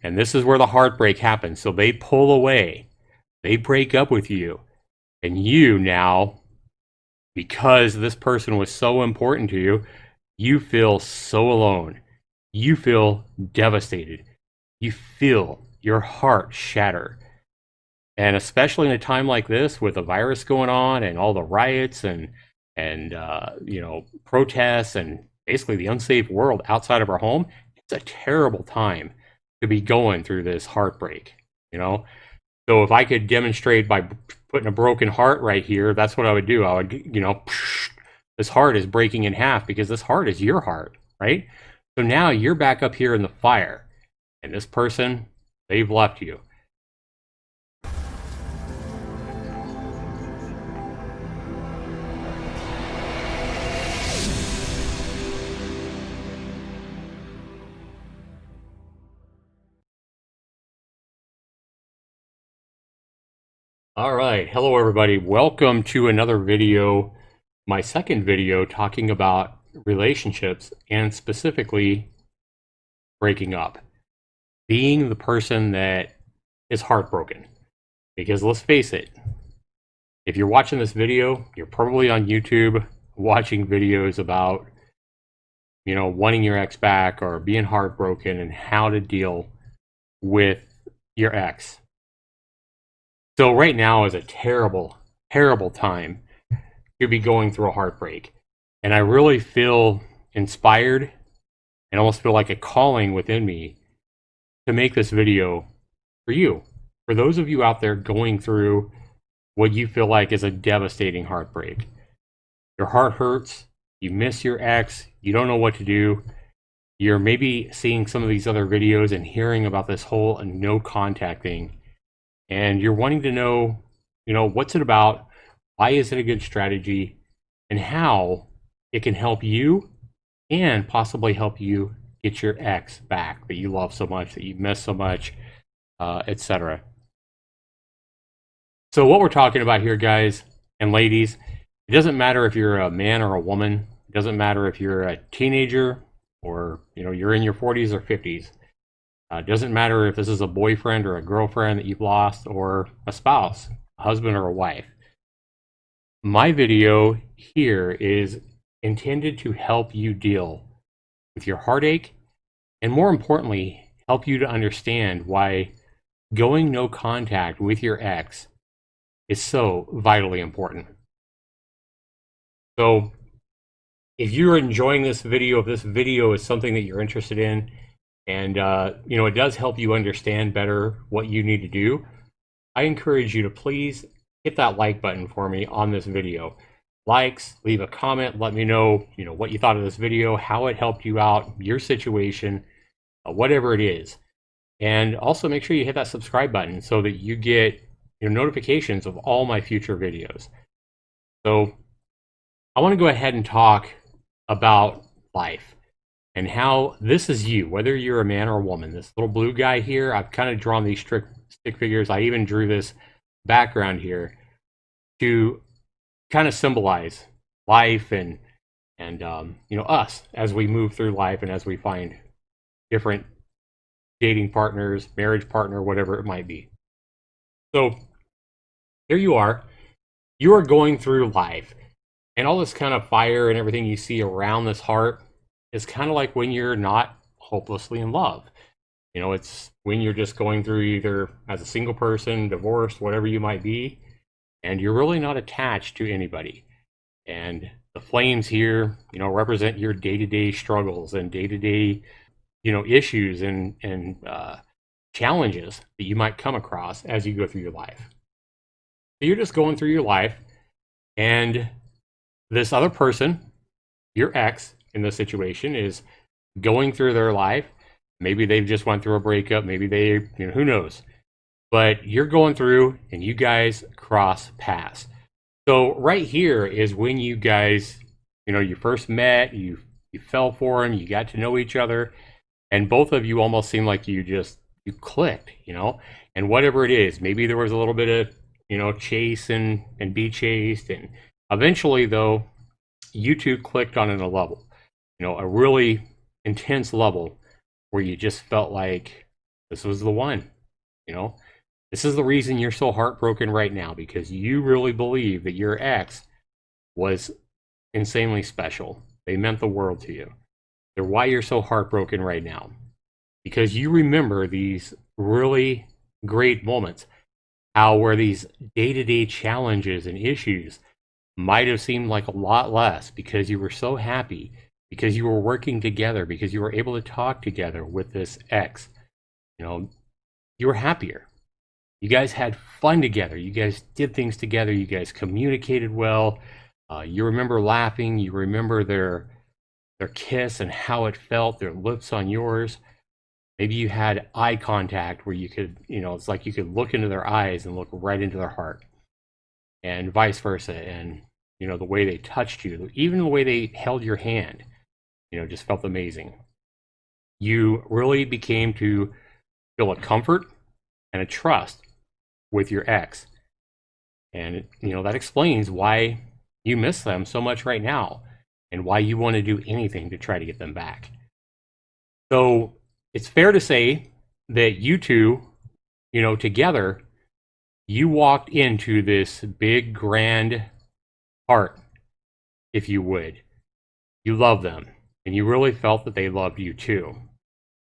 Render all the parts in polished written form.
And this is where the heartbreak happens. So they pull away, they break up with you, and you now, because this person was so important to you, you feel so alone. You feel devastated. You feel your heart shatter. And especially in a time like this with the virus going on and all the riots and protests and basically the unsafe world outside of our home, it's a terrible time to be going through this heartbreak, you know? So if I could demonstrate by putting a broken heart right here, that's what I would do. I would, this heart is breaking in half because this heart is your heart, right? So now you're back up here in the fire, and this person, they've left you. All right, hello everybody. Welcome to another video, my second video talking about relationships and specifically breaking up. Being the person that is heartbroken. Because let's face it, if you're watching this video, you're probably on YouTube watching videos about, wanting your ex back or being heartbroken and how to deal with your ex. So right now is a terrible, terrible time to be going through a heartbreak. And I really feel inspired and almost feel like a calling within me to make this video for you. For those of you out there going through what you feel like is a devastating heartbreak. Your heart hurts, you miss your ex, you don't know what to do. You're maybe seeing some of these other videos and hearing about this whole no contact thing. And you're wanting to know, what's it about? Why is it a good strategy? And how it can help you and possibly help you get your ex back that you love so much, that you miss so much, etc. So what we're talking about here, guys and ladies, it doesn't matter if you're a man or a woman. It doesn't matter if you're a teenager or, you're in your 40s or 50s. It doesn't matter if this is a boyfriend or a girlfriend that you've lost or a spouse, a husband or a wife. My video here is intended to help you deal with your heartache and, more importantly, help you to understand why going no contact with your ex is so vitally important. So if you're enjoying this video, if this video is something that you're interested in, and it does help you understand better what you need to do, I encourage you to please hit that like button for me on this video. Likes, leave a comment, let me know, what you thought of this video, how it helped you out, your situation, whatever it is. And also make sure you hit that subscribe button so that you get notifications of all my future videos. So I want to go ahead and talk about life and how this is you, whether you're a man or a woman. This little blue guy here, I've kind of drawn these stick figures. I even drew this background here to kind of symbolize life and us as we move through life and as we find different dating partners, marriage partner, whatever it might be. So here you are going through life, and all this kind of fire and everything you see around this heart is kind of like when you're not hopelessly in love. It's when you're just going through either as a single person, divorced, whatever you might be, and you're really not attached to anybody. And the flames here, represent your day-to-day struggles and day-to-day, issues and challenges that you might come across as you go through your life. So you're just going through your life, and this other person, your ex in this situation, is going through their life. Maybe they've just went through a breakup. Maybe they, who knows? But you're going through and you guys cross paths. So right here is when you guys, you first met, you fell for him, you got to know each other, and both of you almost seem like you clicked, and whatever it is, maybe there was a little bit of, chase and be chased. And eventually, though, you two clicked on a level, a really intense level where you just felt like This was the one, you know? This is the reason you're so heartbroken right now, because you really believe that your ex was insanely special. They meant the world to you. They're why you're so heartbroken right now. Because you remember these really great moments, how where these day-to-day challenges and issues might have seemed like a lot less because you were so happy, because you were working together, because you were able to talk together with this ex. You know, you were happier. You guys had fun together. You guys did things together. You guys communicated well. You remember laughing. You remember their kiss and how it felt, their lips on yours. Maybe you had eye contact where you could, it's like you could look into their eyes and look right into their heart, and vice versa. And, the way they touched you, even the way they held your hand, just felt amazing. You really became to feel a comfort and a trust with your ex. And, that explains why you miss them so much right now and why you want to do anything to try to get them back. So it's fair to say that you two, together, you walked into this big, grand part, if you would. You love them, and you really felt that they loved you too.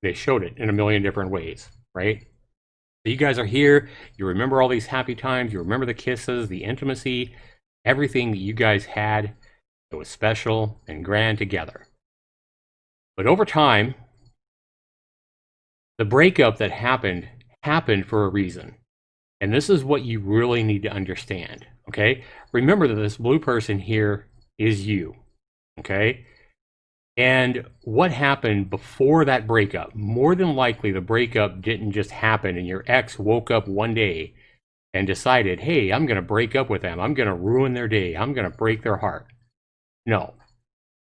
They showed it in a million different ways, right? So you guys are here. You remember all these happy times. You remember the kisses, the intimacy, everything that you guys had that was special and grand together. But over time, the breakup that happened for a reason. And this is what you really need to understand, okay? Remember that this blue person here is you, okay? And what happened before that breakup? More than likely, the breakup didn't just happen and your ex woke up one day and decided, hey, I'm going to break up with them. I'm going to ruin their day. I'm going to break their heart. No,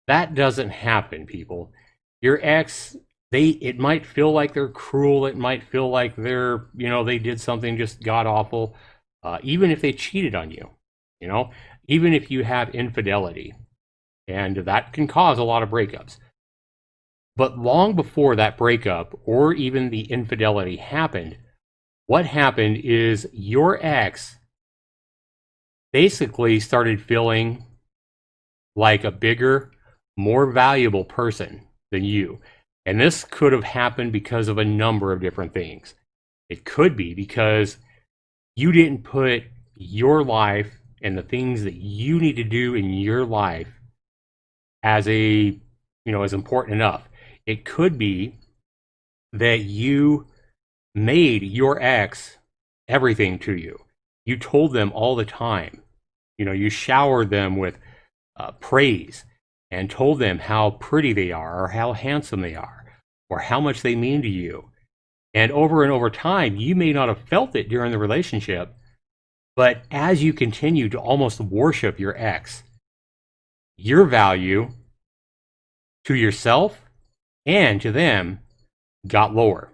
that doesn't happen, people. Your ex, it might feel like they're cruel. It might feel like they're, they did something just god awful. Even if they cheated on you, even if you have infidelity, and that can cause a lot of breakups. But long before that breakup or even the infidelity happened, what happened is your ex basically started feeling like a bigger, more valuable person than you. And this could have happened because of a number of different things. It could be because you didn't put your life and the things that you need to do in your life as as important enough. It could be that you made your ex everything to you. You told them all the time. You showered them with praise and told them how pretty they are or how handsome they are or how much they mean to you. And over time, you may not have felt it during the relationship, but as you continue to almost worship your ex, your value to yourself and to them got lower.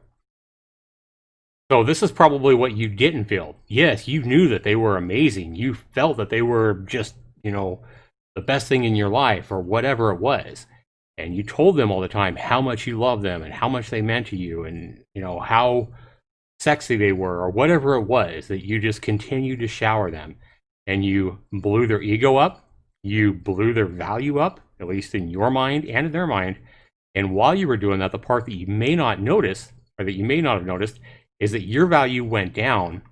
So this is probably what you didn't feel. Yes, you knew that they were amazing. You felt that they were just, the best thing in your life or whatever it was. And you told them all the time how much you love them and how much they meant to you and, how sexy they were or whatever it was, that you just continued to shower them and you blew their ego up. You blew their value up, at least in your mind and in their mind. And while you were doing that, the part that you may not notice or that you may not have noticed is that your value went down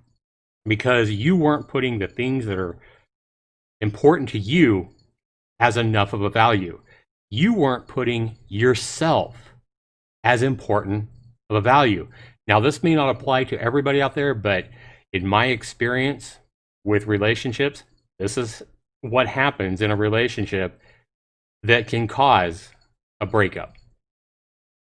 because you weren't putting the things that are important to you as enough of a value. You weren't putting yourself as important of a value. Now, this may not apply to everybody out there, but in my experience with relationships, this is what happens in a relationship that can cause a breakup.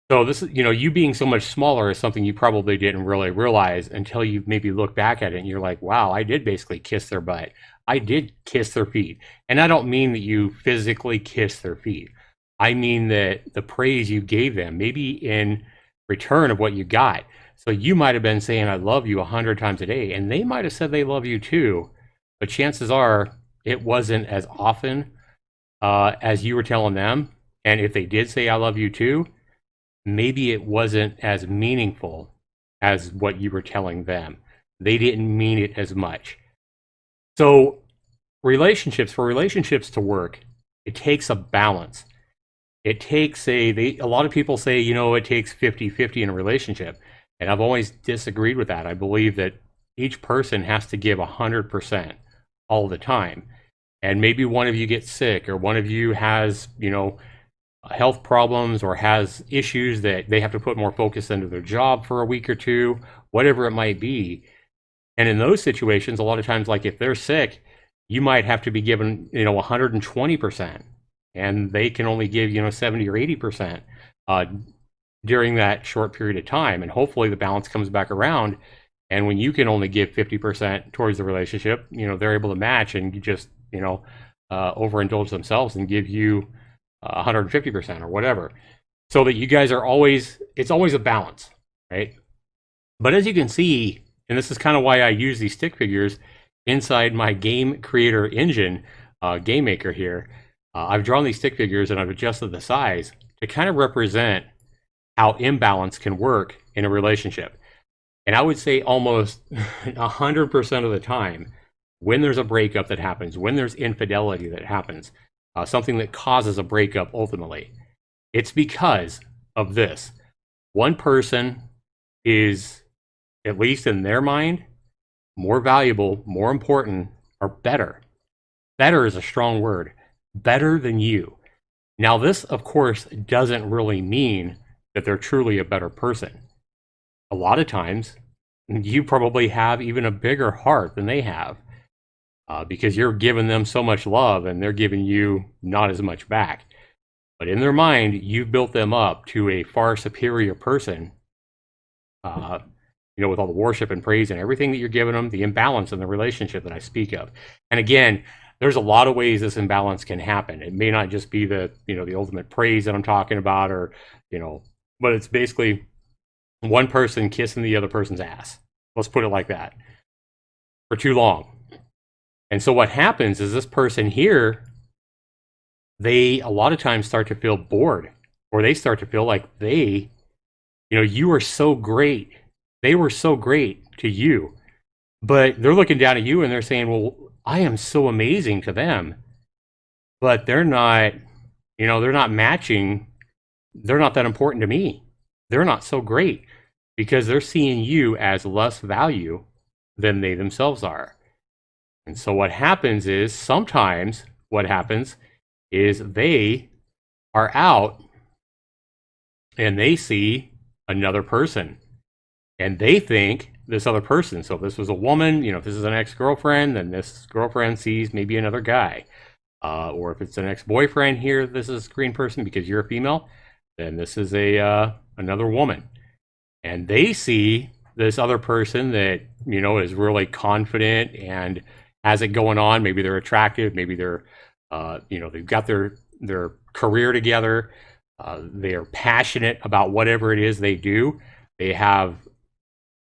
So this is, you being so much smaller is something you probably didn't really realize until you maybe look back at it and you're like, wow, I did basically kiss their butt. I did kiss their feet. And I don't mean that you physically kissed their feet. I mean that the praise you gave them, maybe in return of what you got. So you might have been saying, I love you 100 times a day, and they might have said they love you too. But chances are it wasn't as often as you were telling them. And if they did say, I love you too, maybe it wasn't as meaningful as what you were telling them. They didn't mean it as much. So for relationships to work, it takes a balance. It takes a lot of people say, it takes 50-50 in a relationship. And I've always disagreed with that. I believe that each person has to give 100% all the time. And maybe one of you gets sick, or one of you has, health problems, or has issues that they have to put more focus into their job for a week or two, whatever it might be. And in those situations, a lot of times, like if they're sick, you might have to be given, 120%, and they can only give, 70 or 80% during that short period of time. And hopefully the balance comes back around. And when you can only give 50% towards the relationship, they're able to match and just, overindulge themselves and give you 150% or whatever. So that you guys are it's always a balance, right? But as you can see, and this is kind of why I use these stick figures inside my game creator engine, game maker here, I've drawn these stick figures and I've adjusted the size to kind of represent how imbalance can work in a relationship. And I would say almost 100% of the time, when there's a breakup that happens, when there's infidelity that happens, something that causes a breakup ultimately, it's because of this. One person is, at least in their mind, more valuable, more important, or better. Better is a strong word. Better than you. Now, this, of course, doesn't really mean that they're truly a better person. A lot of times, you probably have even a bigger heart than they have, because you're giving them so much love and they're giving you not as much back. But in their mind, you've built them up to a far superior person, with all the worship and praise and everything that you're giving them, the imbalance in the relationship that I speak of. And again, there's a lot of ways this imbalance can happen. It may not just be the ultimate praise that I'm talking about, or, but it's basically one person kissing the other person's ass. Let's put it like that. For too long. And so what happens is this person here, they a lot of times start to feel bored, or they start to feel like you are so great. They were so great to you, but they're looking down at you and they're saying, well, I am so amazing to them, but they're not, they're not matching. They're not that important to me. They're not so great, because they're seeing you as less value than they themselves are. And so what happens is, sometimes what happens is they are out and they see another person, and they think this other person, so if this was a woman, if this is an ex-girlfriend, then this girlfriend sees maybe another guy. Or if it's an ex-boyfriend here, this is a green person, because you're a female, then this is another woman. And they see this other person that, is really confident and has it going on. Maybe they're attractive. Maybe they're, they've got their career together. They're passionate about whatever it is they do. They have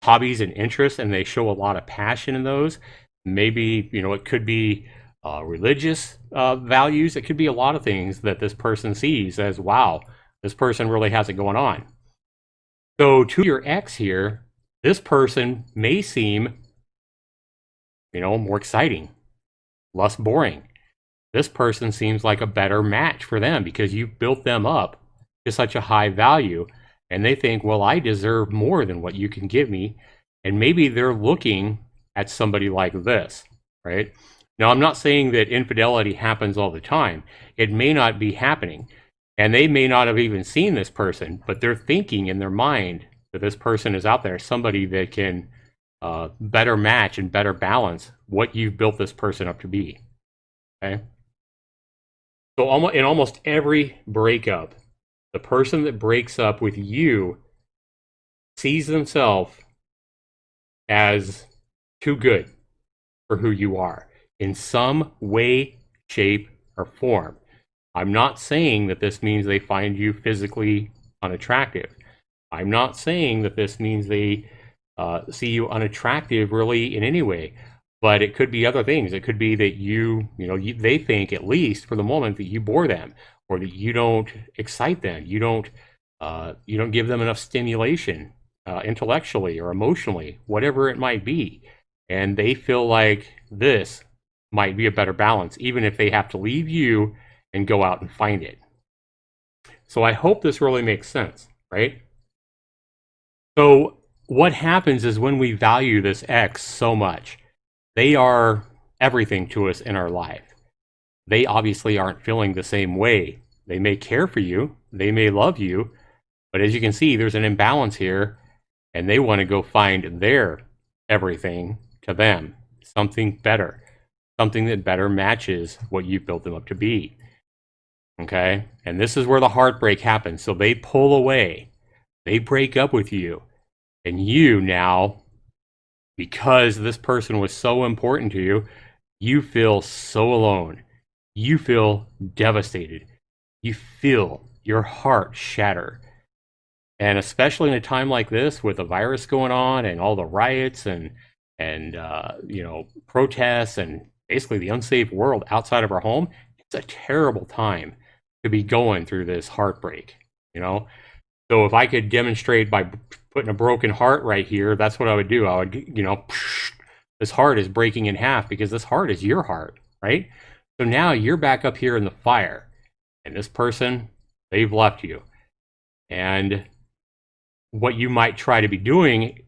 hobbies and interests, and they show a lot of passion in those. Maybe, it could be religious values. It could be a lot of things that this person sees as, wow, this person really has it going on. So to your ex here, this person may seem, more exciting, less boring. This person seems like a better match for them, because you built them up to such a high value, and they think, well, I deserve more than what you can give me. And maybe they're looking at somebody like this, right? Now, I'm not saying that infidelity happens all the time. It may not be happening, and they may not have even seen this person, but they're thinking in their mind that this person is out there, somebody that can better match and better balance what you've built this person up to be, okay? So in almost every breakup, the person that breaks up with you sees themselves as too good for who you are in some way, shape, or form. I'm not saying that this means they find you physically unattractive. I'm not saying that this means they see you unattractive really in any way, but it could be other things. It could be that they think, at least for the moment, that you bore them, or that you don't excite them. You don't give them enough stimulation. intellectually or emotionally, whatever it might be. And they feel like this might be a better balance, even if they have to leave you and go out and find it. So I hope this really makes sense, right? So what happens is when we value this X so much, they are everything to us in our life. They obviously aren't feeling the same way. They may care for you, they may love you, but as you can see, there's an imbalance here, and they want to go find their everything to them, something better, something that better matches what you've built them up to be. Okay? And this is where the heartbreak happens. So they pull away, they break up with you, and you now, because this person was so important to you, you feel so alone. You feel devastated. You feel your heart shatter. And especially in a time like this with a virus going on and all the riots and protests and basically the unsafe world outside of our home, it's a terrible time to be going through this heartbreak, you know? So if I could demonstrate by putting a broken heart right here, that's what I would do. I would, this heart is breaking in half because this heart is your heart, right? So now you're back up here in the fire, and this person, they've left you. And what you might try to be doing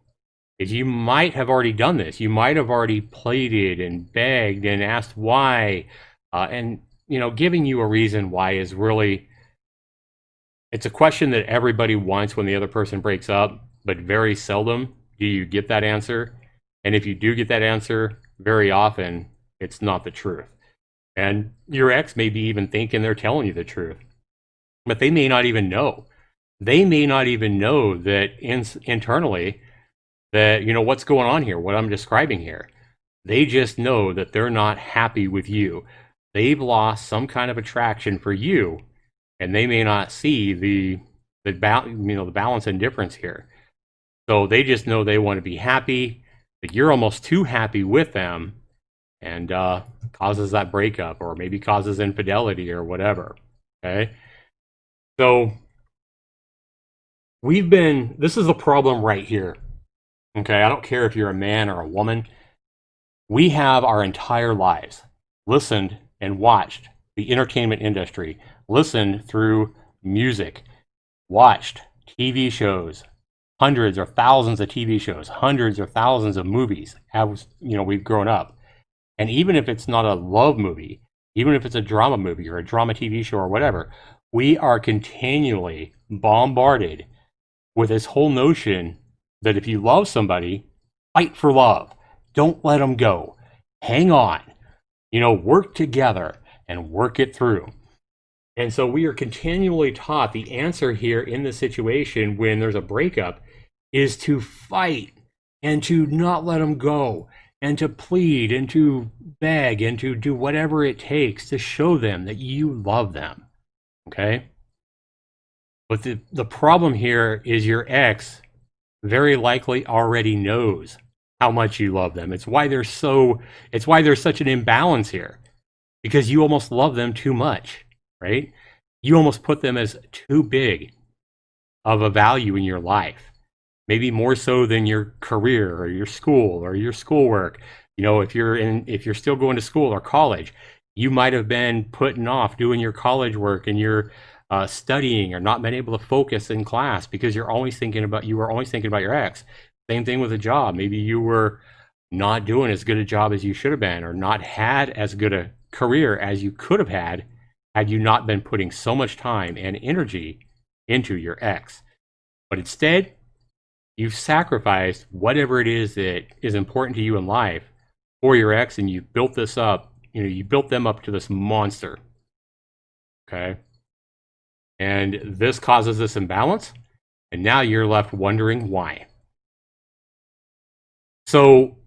is you might have already done this. You might have already pleaded and begged and asked why, and giving you a reason why is really, it's a question that everybody wants when the other person breaks up, but very seldom do you get that answer. And if you do get that answer, very often it's not the truth. And your ex may be even thinking they're telling you the truth, but they may not even know. They may not even know that internally that, what's going on here, what I'm describing here. They just know that they're not happy with you. They've lost some kind of attraction for you, and they may not see the balance and difference here. So they just know they want to be happy, but you're almost too happy with them, and causes that breakup, or maybe causes infidelity or whatever. Okay, so this is the problem right here. Okay, I don't care if you're a man or a woman. We have our entire lives listened and watched the entertainment industry, listened through music, watched TV shows, hundreds or thousands of TV shows, hundreds or thousands of movies as we've grown up. And even if it's not a love movie, even if it's a drama movie or a drama TV show or whatever, we are continually bombarded with this whole notion that if you love somebody, fight for love. Don't let them go. Hang on. Work together and work it through. And so we are continually taught the answer here in the situation when there's a breakup is to fight and to not let them go and to plead and to beg and to do whatever it takes to show them that you love them. Okay? But the problem here is your ex very likely already knows how much you love them. It's why there's such an imbalance here, because you almost love them too much, right? You almost put them as too big of a value in your life, maybe more so than your career or your school or your schoolwork. If you're still going to school or college, you might have been putting off doing your college work and your studying, or not been able to focus in class because you were always thinking about your ex. Same thing with a job. Maybe you were not doing as good a job as you should have been, or not had as good a career as you could have had you not been putting so much time and energy into your ex. But instead, you've sacrificed whatever it is that is important to you in life for your ex, and you built this up. You built them up to this monster. Okay? And this causes this imbalance, and now you're left wondering why. So,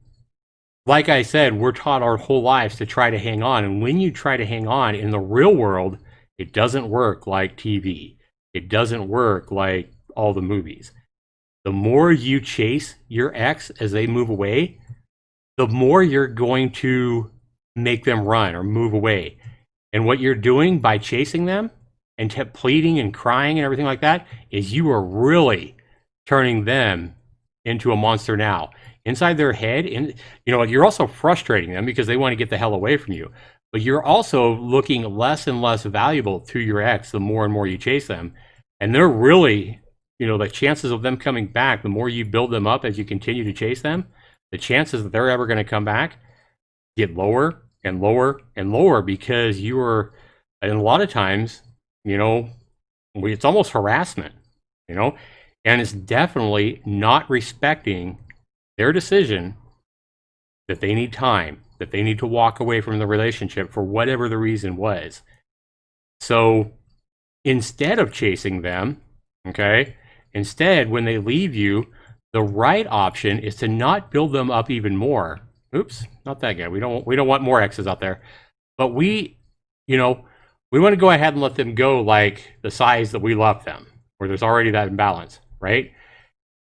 like I said, we're taught our whole lives to try to hang on. And when you try to hang on in the real world, it doesn't work like TV. It doesn't work like all the movies. The more you chase your ex as they move away, the more you're going to make them run or move away. And what you're doing by chasing them and pleading and crying and everything like that is you are really turning them into a monster now. Inside their head, and you're also frustrating them because they want to get the hell away from you. But you're also looking less and less valuable to your ex the more and more you chase them. And they're really, the chances of them coming back, the more you build them up as you continue to chase them, the chances that they're ever going to come back get lower and lower and lower because you are, and a lot of times, it's almost harassment, and it's definitely not respecting their decision that they need time, that they need to walk away from the relationship for whatever the reason was. So instead of chasing them, instead, when they leave you, the right option is to not build them up even more. Oops, not that good. We don't want more exes out there. But we want to go ahead and let them go like the size that we left them, where there's already that imbalance, right?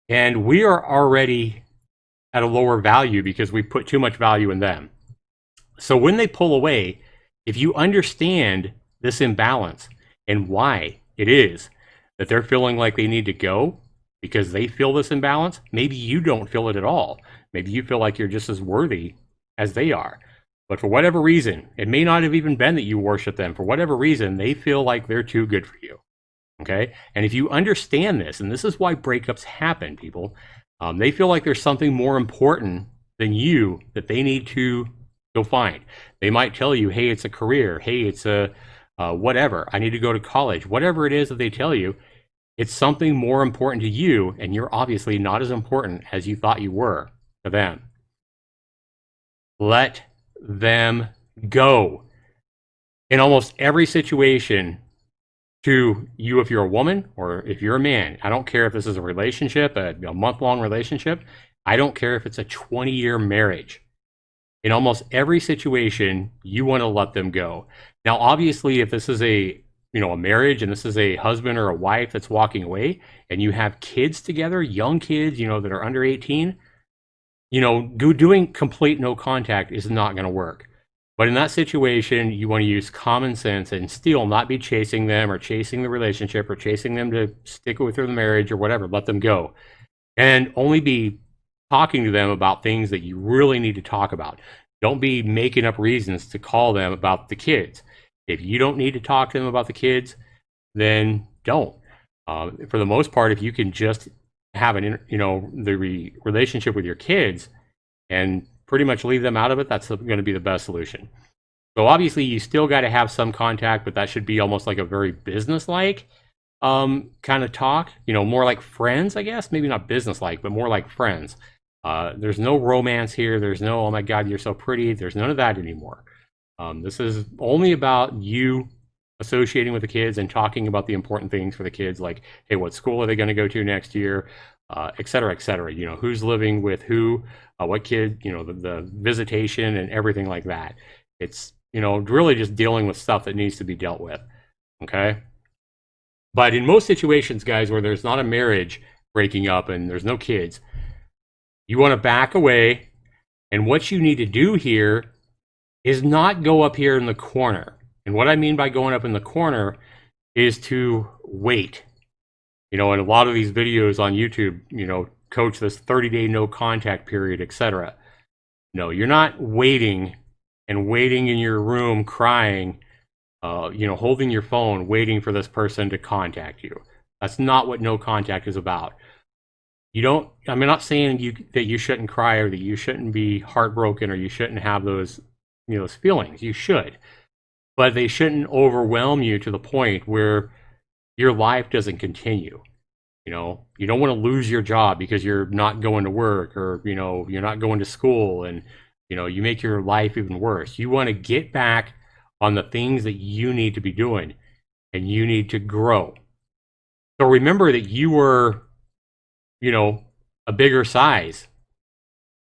And we are already at a lower value because we put too much value in them. So when they pull away, if you understand this imbalance and why it is that they're feeling like they need to go because they feel this imbalance, maybe you don't feel it at all. Maybe you feel like you're just as worthy as they are. But for whatever reason, it may not have even been that you worship them. For whatever reason, they feel like they're too good for you. Okay? And if you understand this, and this is why breakups happen, people, they feel like there's something more important than you that they need to go find. They might tell you, hey, it's a career. Hey, it's a whatever. I need to go to college. Whatever it is that they tell you, it's something more important to you, and you're obviously not as important as you thought you were to them. Let them go. In almost every situation, to you if you're a woman or if you're a man, I don't care if this is a relationship, a month-long relationship, I don't care if it's a 20-year marriage. In almost every situation, you want to let them go. Now, obviously, if this is a marriage and this is a husband or a wife that's walking away and you have kids together, young kids, that are under 18, doing complete no contact is not going to work. But in that situation, you want to use common sense and still not be chasing them or chasing the relationship or chasing them to stick with the marriage or whatever. Let them go. And only be talking to them about things that you really need to talk about. Don't be making up reasons to call them about the kids. If you don't need to talk to them about the kids, then don't. For the most part, if you can just have the relationship with your kids and pretty much leave them out of it, that's going to be the best solution. So obviously you still got to have some contact, but that should be almost like a very business-like kind of talk, more like friends, I guess, maybe not business-like, but more like friends. There's no romance here. There's no, oh my God, you're so pretty. There's none of that anymore. This is only about you associating with the kids and talking about the important things for the kids, like, hey, what school are they going to go to next year? Et cetera, et cetera. Who's living with who, what kid, the visitation and everything like that. It's, really just dealing with stuff that needs to be dealt with. Okay. But in most situations, guys, where there's not a marriage breaking up and there's no kids, you want to back away. And what you need to do here is not go up here in the corner. And what I mean by going up in the corner is to wait. And a lot of these videos on YouTube, coach this 30-day no contact period, etc. No, you're not waiting and waiting in your room crying, holding your phone, waiting for this person to contact you. That's not what no contact is about. I'm not saying that you shouldn't cry or that you shouldn't be heartbroken or you shouldn't have those feelings. You should. But they shouldn't overwhelm you to the point where your life doesn't continue. You don't want to lose your job because you're not going to work or, you're not going to school and, you make your life even worse. You want to get back on the things that you need to be doing and you need to grow. So remember that you were, a bigger size.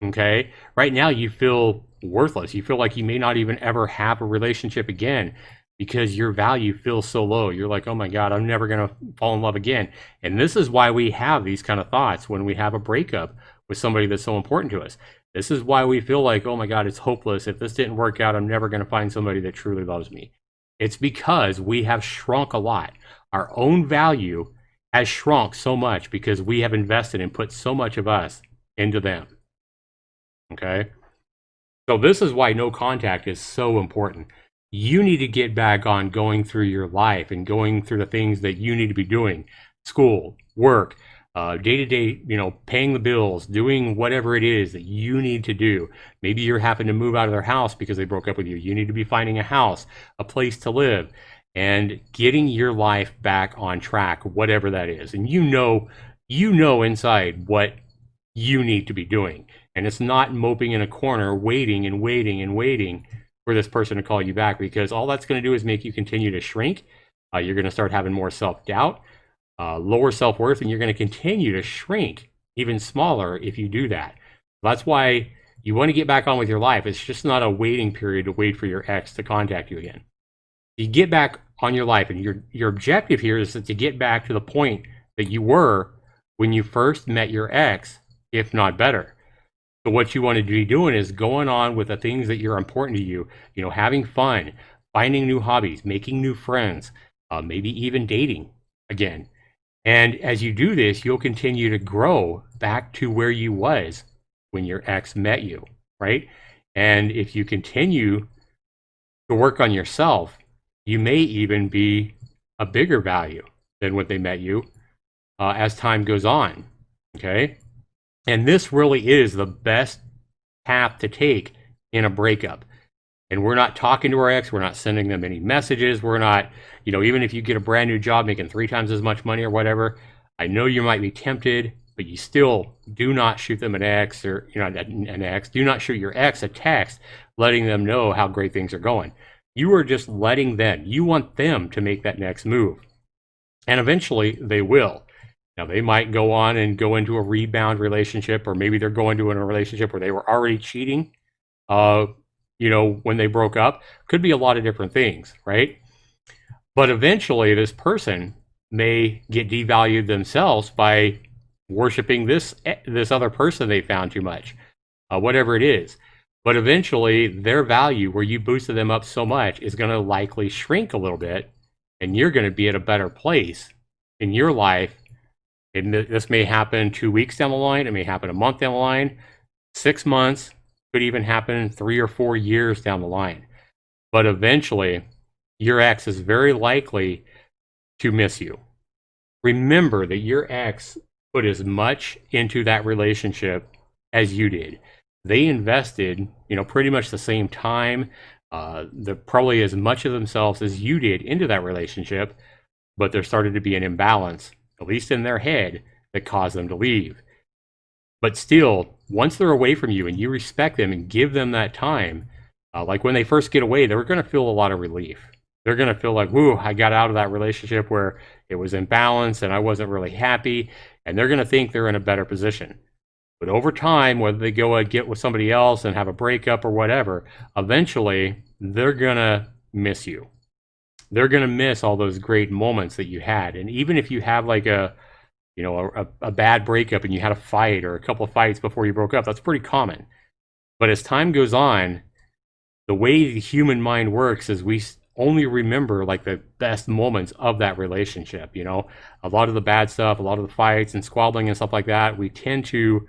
Okay. Right now you feel worthless. You feel like you may not even ever have a relationship again because your value feels so low. You're like, oh my God, I'm never going to fall in love again. And this is why we have these kind of thoughts when we have a breakup with somebody that's so important to us. This is why we feel like, oh my God, it's hopeless. If this didn't work out, I'm never going to find somebody that truly loves me. It's because we have shrunk a lot. Our own value has shrunk so much because we have invested and put so much of us into them. Okay? So this is why no contact is so important. You need to get back on going through your life and going through the things that you need to be doing. School, work, day-to-day, paying the bills, doing whatever it is that you need to do. Maybe you're having to move out of their house because they broke up with you. You need to be finding a house, a place to live, and getting your life back on track, whatever that is. And you know inside what you need to be doing. And it's not moping in a corner, waiting and waiting and waiting for this person to call you back, because all that's going to do is make you continue to shrink. You're going to start having more self-doubt, lower self-worth, and you're going to continue to shrink even smaller if you do that. That's why you want to get back on with your life. It's just not a waiting period to wait for your ex to contact you again. You get back on your life, and your objective here is to get back to the point that you were when you first met your ex, if not better. So what you want to be doing is going on with the things that are important to you, having fun, finding new hobbies, making new friends, maybe even dating again. And as you do this, you'll continue to grow back to where you was when your ex met you, right? And if you continue to work on yourself, you may even be a bigger value than when they met you as time goes on, okay? And this really is the best path to take in a breakup. And we're not talking to our ex, we're not sending them any messages, we're not, even if you get a brand new job making 3 times as much money or whatever, I know you might be tempted, but you still do not shoot them an ex, or an ex. Do not shoot your ex a text letting them know how great things are going. You are just letting them, you want them to make that next move. And eventually they will. Now, they might go on and go into a rebound relationship, or maybe they're going to a relationship where they were already cheating, when they broke up. Could be a lot of different things, right? But eventually this person may get devalued themselves by worshiping this other person they found too much, whatever it is. But eventually their value, where you boosted them up so much, is going to likely shrink a little bit, and you're going to be at a better place in your life. And this may happen 2 weeks down the line. It may happen a month down the line, 6 months, could even happen 3 or 4 years down the line. But eventually, your ex is very likely to miss you. Remember that your ex put as much into that relationship as you did. They invested, pretty much the same time, probably as much of themselves as you did into that relationship, but there started to be an imbalance, at least in their head, that caused them to leave. But still, once they're away from you and you respect them and give them that time, like when they first get away, they're going to feel a lot of relief. They're going to feel like, woo, I got out of that relationship where it was imbalanced and I wasn't really happy. And they're going to think they're in a better position. But over time, whether they go and get with somebody else and have a breakup or whatever, eventually they're going to miss you. They're going to miss all those great moments that you had. And even if you have like a bad breakup and you had a fight or a couple of fights before you broke up, that's pretty common. But as time goes on, the way the human mind works is we only remember like the best moments of that relationship. A lot of the bad stuff, a lot of the fights and squabbling and stuff like that, we tend to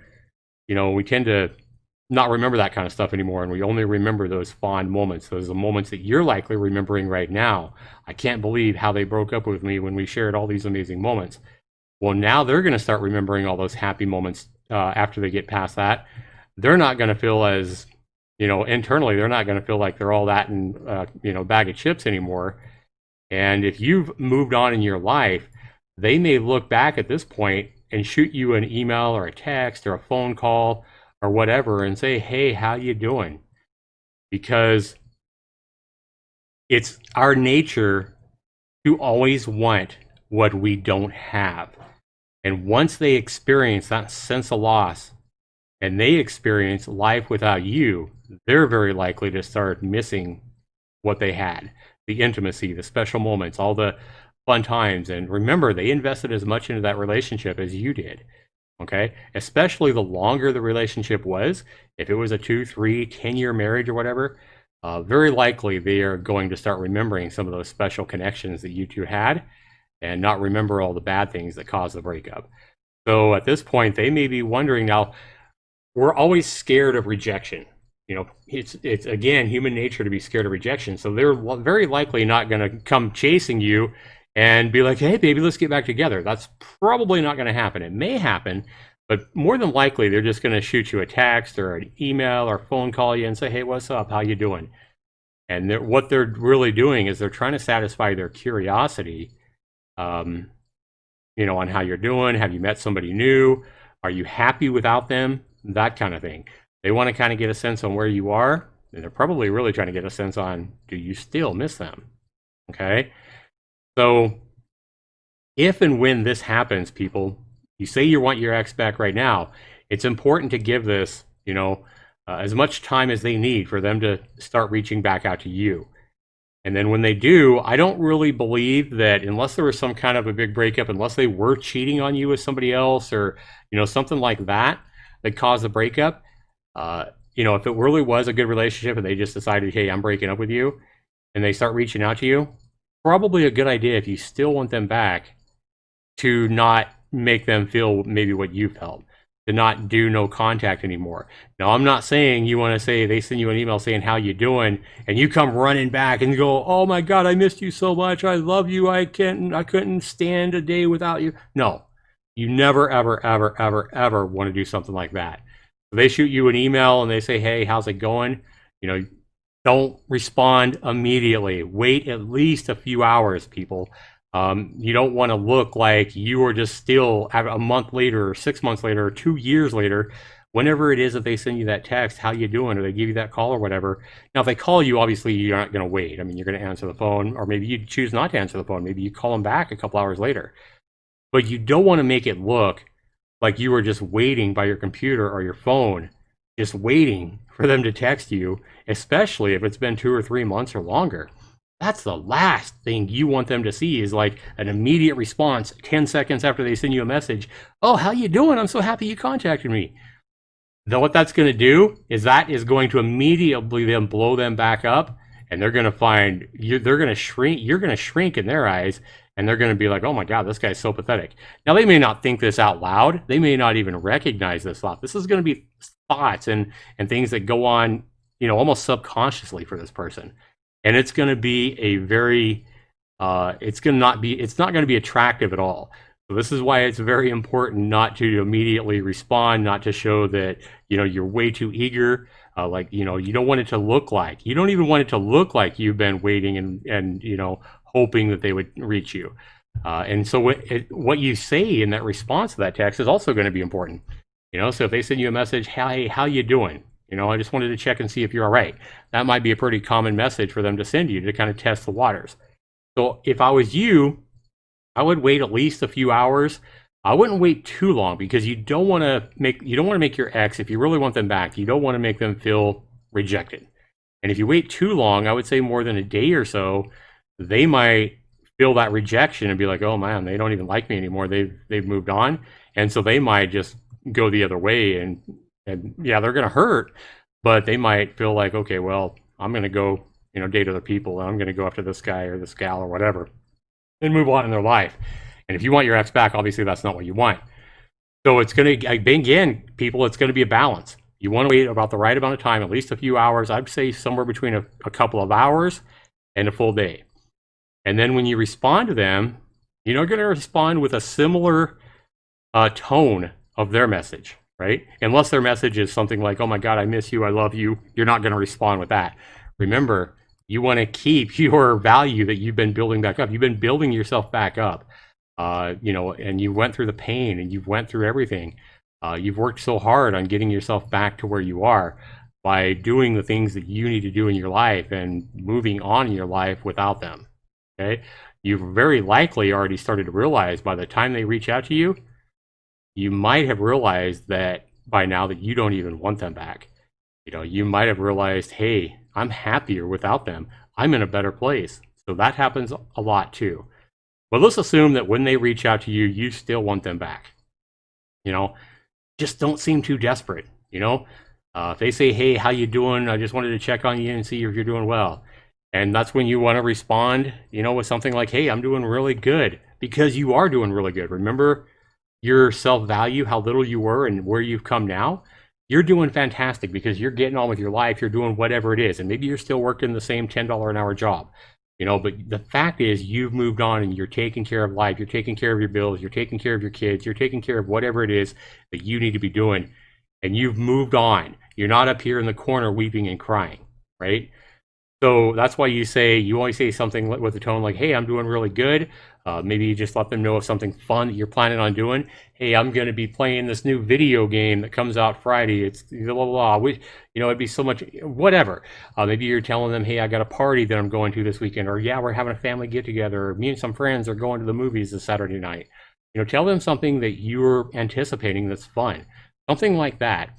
not remember that kind of stuff anymore, and we only remember those fond moments. Those are the moments that you're likely remembering right now. I can't believe how they broke up with me when we shared all these amazing moments. Well, now they're going to start remembering all those happy moments after they get past that. They're not going to feel as, internally, they're not going to feel like they're all that in, bag of chips anymore. And if you've moved on in your life, they may look back at this point and shoot you an email or a text or a phone call or whatever and say, hey, how you doing? Because it's our nature to always want what we don't have. And once they experience that sense of loss and they experience life without you, they're very likely to start missing what they had, the intimacy, the special moments, all the fun times. And remember, they invested as much into that relationship as you did. Okay, especially the longer the relationship was. If it was a 2, 3, 10-year marriage or whatever, very likely they are going to start remembering some of those special connections that you two had and not remember all the bad things that caused the breakup. So at this point, they may be wondering now, we're always scared of rejection. You know, it's again human nature to be scared of rejection. So they're very likely not going to come chasing you and be like, "Hey, baby, let's get back together." That's probably not going to happen. It may happen, but more than likely, they're just going to shoot you a text or an email or phone call you and say, "Hey, what's up? How you doing?" And what they're really doing is they're trying to satisfy their curiosity, um, you know, on how you're doing. Have you met somebody new? Are you happy without them? That kind of thing. They want to kind of get a sense on where you are, and they're probably really trying to get a sense on, do you still miss them? Okay. So if and when this happens, people, you say you want your ex back right now, it's important to give this, you know, as much time as they need for them to start reaching back out to you. And then when they do, I don't really believe that, unless there was some kind of a big breakup, unless they were cheating on you with somebody else, or, you know, something like that that caused the breakup. You know, if it really was a good relationship and they just decided, hey, I'm breaking up with you, and they start reaching out to you, probably a good idea, if you still want them back, to not make them feel maybe what you felt, to not do no contact anymore. Now, I'm not saying you want to say they send you an email saying how you doing, and you come running back and go, "Oh my God, I missed you so much. I love you. I couldn't stand a day without you." No, you never, ever, ever, ever, ever want to do something like that. If they shoot you an email and they say, "Hey, how's it going?" You know, don't respond immediately. Wait at least a few hours, people. You don't want to look like you are just still a month later, or 6 months later, or 2 years later, whenever it is that they send you that text, how you doing, or they give you that call or whatever. Now, if they call you, obviously you're not going to wait. I mean, you're going to answer the phone, or maybe you choose not to answer the phone. Maybe you call them back a couple hours later. But you don't want to make it look like you were just waiting by your computer or your phone, just waiting for them to text you, especially if it's been 2 or 3 months or longer. That's the last thing you want them to see, is like an immediate response 10 seconds after they send you a message. "Oh, how you doing? I'm so happy you contacted me." Though what that's going to do is that is going to immediately then blow them back up, and they're going to find you, they're going to shrink, you're going to shrink in their eyes, and they're going to be like, "Oh my God, this guy's so pathetic." Now, they may not think this out loud. They may not even recognize this thought. This is going to be thoughts and things that go on, you know, almost subconsciously for this person. And it's going to be a very, it's not going to be attractive at all. So this is why it's very important not to immediately respond, not to show that, you know, you're way too eager. Like, you know, you don't want it to look like, you don't even want it to look like you've been waiting and you know, hoping that they would reach you. And so what you say in that response to that text is also going to be important. You know, so if they send you a message, "Hey, how you doing? You know, I just wanted to check and see if you're all right." That might be a pretty common message for them to send you to kind of test the waters. So if I was you, I would wait at least a few hours. I wouldn't wait too long, because you don't want to make your ex, if you really want them back, you don't want to make them feel rejected. And if you wait too long, I would say more than a day or so, they might feel that rejection and be like, "Oh man, they don't even like me anymore. They've moved on." And so they might just go the other way, and yeah, they're going to hurt, but they might feel like, "Okay, well, I'm going to go, you know, date other people, and I'm going to go after this guy or this gal or whatever," and move on in their life. And if you want your ex back, obviously that's not what you want. So it's going to, again, people, it's going to be a balance. You want to wait about the right amount of time, at least a few hours. I'd say somewhere between a couple of hours and a full day. And then when you respond to them, you're not going to respond with a similar tone of their message, right? Unless their message is something like, "Oh my God, I miss you, I love you." You're not going to respond with that. Remember, you want to keep your value that you've been building back up. You've been building yourself back up, you know, and you went through the pain and you've went through everything. You've worked so hard on getting yourself back to where you are by doing the things that you need to do in your life and moving on in your life without them. Okay. You've very likely already started to realize by the time they reach out to you, you might have realized that by now that you don't even want them back. You know, you might have realized, "Hey, I'm happier without them. I'm in a better place." So that happens a lot too. But let's assume that when they reach out to you, you still want them back. You know, just don't seem too desperate. You know, if they say, "Hey, how you doing? I just wanted to check on you and see if you're doing well." And that's when you want to respond, you know, with something like, "Hey, I'm doing really good," because you are doing really good. Remember your self-value, how little you were and where you've come now. you're doing fantastic because you're getting on with your life. You're doing whatever it is. And maybe you're still working the same $10 an hour job, you know, but the fact is you've moved on and you're taking care of life. You're taking care of your bills. You're taking care of your kids. You're taking care of whatever it is that you need to be doing. And you've moved on. You're not up here in the corner weeping and crying, right? So that's why you always say something with a tone like, hey, I'm doing really good. Maybe you just let them know of something fun that you're planning on doing. Hey, I'm going to be playing this new video game that comes out Friday. It's blah, blah, blah. You know, it'd be so much, whatever. Maybe you're telling them, hey, I got a party that I'm going to this weekend. Or, yeah, we're having a family get together. Or me and some friends are going to the movies this Saturday night. You know, tell them something that you're anticipating that's fun. Something like that.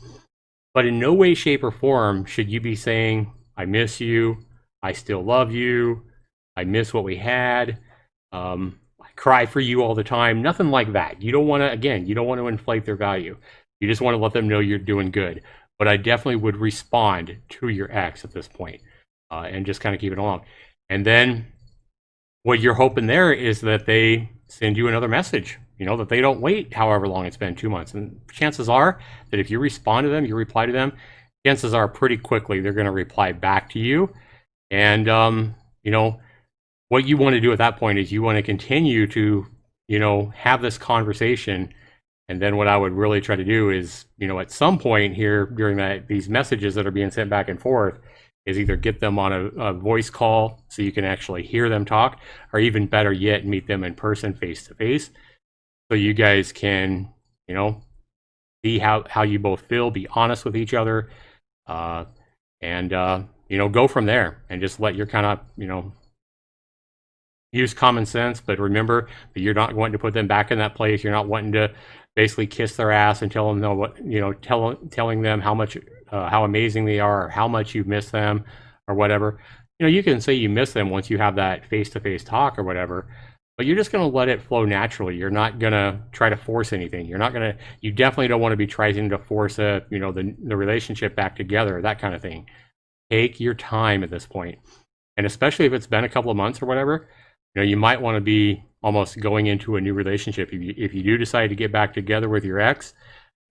But in no way, shape, or form should you be saying, I miss you. I still love you. I miss what we had. I cry for you all the time. Nothing like that. You don't want to, again, you don't want to inflate their value. You just want to let them know you're doing good. But I definitely would respond to your ex at this point, and just kind of keep it along. And then what you're hoping there is that they send you another message, you know, that they don't wait however long it's been, 2 months. And chances are that if you respond to them, you reply to them, chances are pretty quickly they're going to reply back to you. And, you know, what you want to do at that point is you want to continue to, you know, have this conversation. And then what I would really try to do is, you know, at some point here during these messages that are being sent back and forth, is either get them on a voice call so you can actually hear them talk, or even better yet, meet them in person, face to face, so you guys can, you know, see how you both feel, be honest with each other, and you know, go from there and just let your kind of, you know, use common sense, but remember that you're not wanting to put them back in that place. You're not wanting to basically kiss their ass and tell them no, what, you know, telling them how much, how amazing they are, or how much you miss them, or whatever. You know, you can say you miss them once you have that face-to-face talk or whatever, but you're just going to let it flow naturally. You're not going to try to force anything. You're not going to, you definitely don't want to be trying to force you know, the relationship back together, that kind of thing. Take your time at this point. And especially if it's been a couple of months or whatever, you know, you might want to be almost going into a new relationship. If you do decide to get back together with your ex,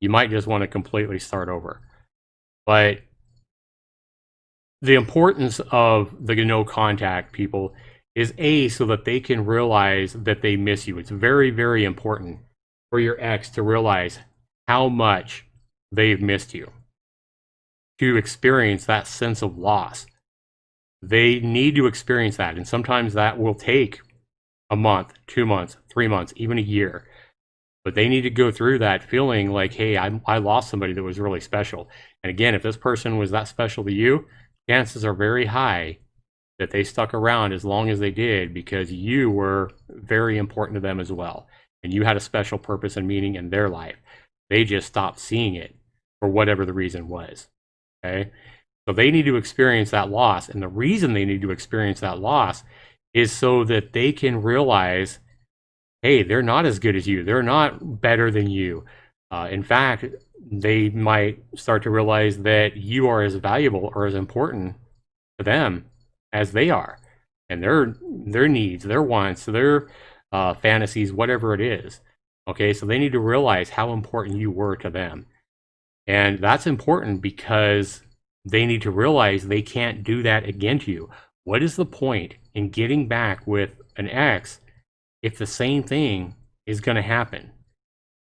you might just want to completely start over. But the importance of the no contact, people, is so that they can realize that they miss you. It's very, very important for your ex to realize how much they've missed you, to experience that sense of loss. They need to experience that. And sometimes that will take a month, 2 months, 3 months, even a year. But they need to go through that feeling like, hey, I lost somebody that was really special. And again, if this person was that special to you, chances are very high that they stuck around as long as they did because you were very important to them as well. And you had a special purpose and meaning in their life. They just stopped seeing it for whatever the reason was. Okay? So they need to experience that loss. And the reason they need to experience that loss is so that they can realize, hey, they're not as good as you. They're not better than you. In fact, they might start to realize that you are as valuable or as important to them as they are. And their needs, their wants, their fantasies, whatever it is. Okay, so they need to realize how important you were to them. And that's important because they need to realize they can't do that again to you. What is the point in getting back with an ex if the same thing is going to happen?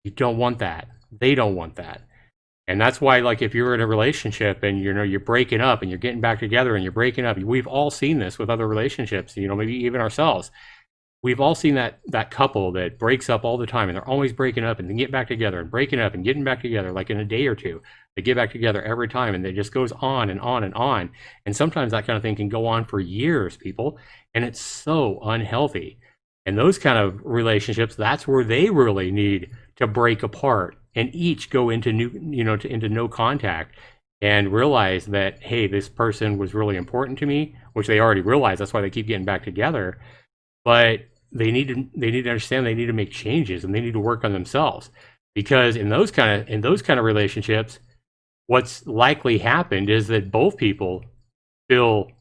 You don't want that. They don't want that. And that's why, like, if you're in a relationship and you're breaking up and you're getting back together and you're breaking up, we've all seen this with other relationships, you know, maybe even ourselves. We've all seen that couple that breaks up all the time and they're always breaking up and then get back together and breaking up and getting back together, like in a day or two. They get back together every time and it just goes on and on and on. And sometimes that kind of thing can go on for years, people. And it's so unhealthy. And those kind of relationships, that's where they really need to break apart and each go into into no contact and realize that, hey, this person was really important to me, which they already realize. That's why they keep getting back together. But they need to understand they need to make changes and they need to work on themselves, because in those kind of relationships, what's likely happened is that both people feel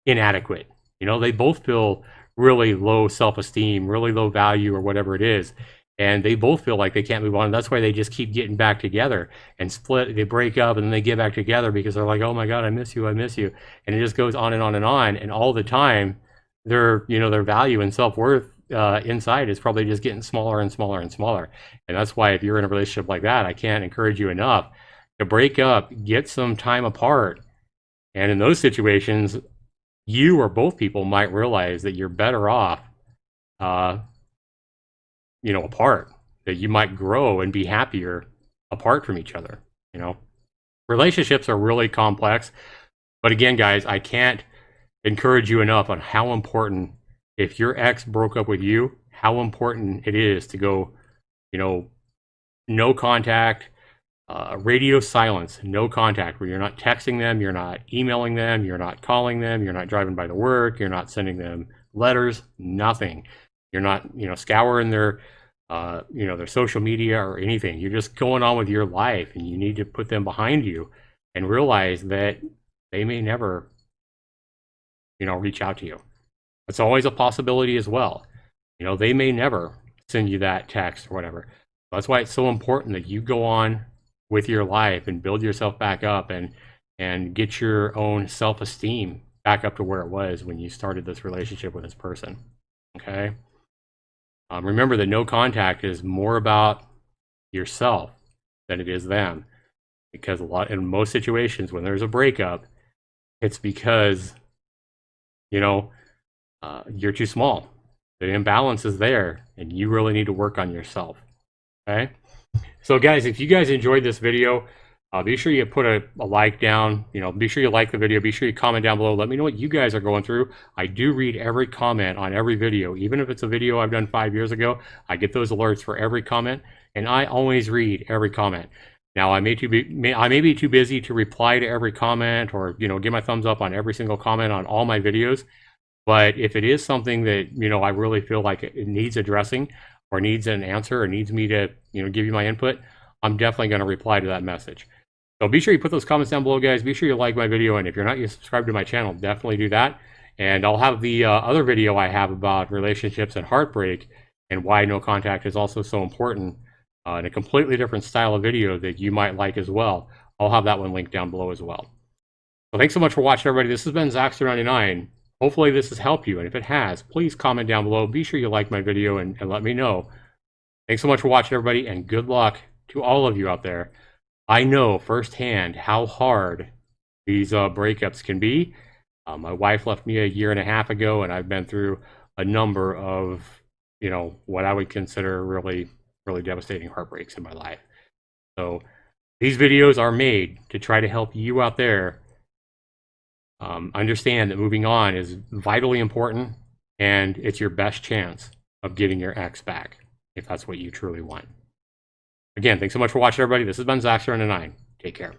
inadequate. You know, they both feel really low self-esteem, really low value, or whatever it is. and they both feel like they can't move on. That's why they just keep getting back together and split. They break up and then they get back together because they're like, oh my God, I miss you, I miss you. And it just goes on and on and on. And all the time, their value and self-worth inside is probably just getting smaller and smaller and smaller. And that's why if you're in a relationship like that, I can't encourage you enough to break up, get some time apart. And in those situations, you or both people might realize that you're better off apart, that you might grow and be happier apart from each other. Relationships are really complex, but again, guys, I can't encourage you enough on how important, if your ex broke up with you, how important it is to go, no contact, radio silence, no contact, where you're not texting them, you're not emailing them, you're not calling them, you're not driving by to work, you're not sending them letters, nothing. You're not, scouring their, their social media or anything. You're just going on with your life, and you need to put them behind you and realize that they may never, reach out to you. It's always a possibility as well. They may never send you that text or whatever. That's why it's so important that you go on with your life and build yourself back up and get your own self-esteem back up to where it was when you started this relationship with this person. Okay. Remember that no contact is more about yourself than it is them, because in most situations when there's a breakup, it's because you're too small. The imbalance is there, and you really need to work on yourself. Okay. So guys, if you guys enjoyed this video, be sure you put a like down, be sure you like the video, be sure you comment down below. Let me know what you guys are going through. I do read every comment on every video. Even if it's a video I've done 5 years ago, I get those alerts for every comment, and I always read every comment. Now, I may be too busy to reply to every comment or, give my thumbs up on every single comment on all my videos. But if it is something that, I really feel like it needs addressing or needs an answer or needs me to, give you my input, I'm definitely going to reply to that message. So be sure you put those comments down below, guys. Be sure you like my video. And if you're not yet subscribed to my channel, definitely do that. And I'll have the other video I have about relationships and heartbreak and why no contact is also so important in a completely different style of video that you might like as well. I'll have that one linked down below as well. So thanks so much for watching, everybody. This has been Zaxtorian. Hopefully this has helped you. And if it has, please comment down below. Be sure you like my video and let me know. Thanks so much for watching, everybody. And good luck to all of you out there. I know firsthand how hard these breakups can be. My wife left me 1.5 years ago, and I've been through a number of, what I would consider really, really devastating heartbreaks in my life. So these videos are made to try to help you out there understand that moving on is vitally important, and it's your best chance of getting your ex back, if that's what you truly want. Again, thanks so much for watching, everybody. This has been Zaxtorian. Take care.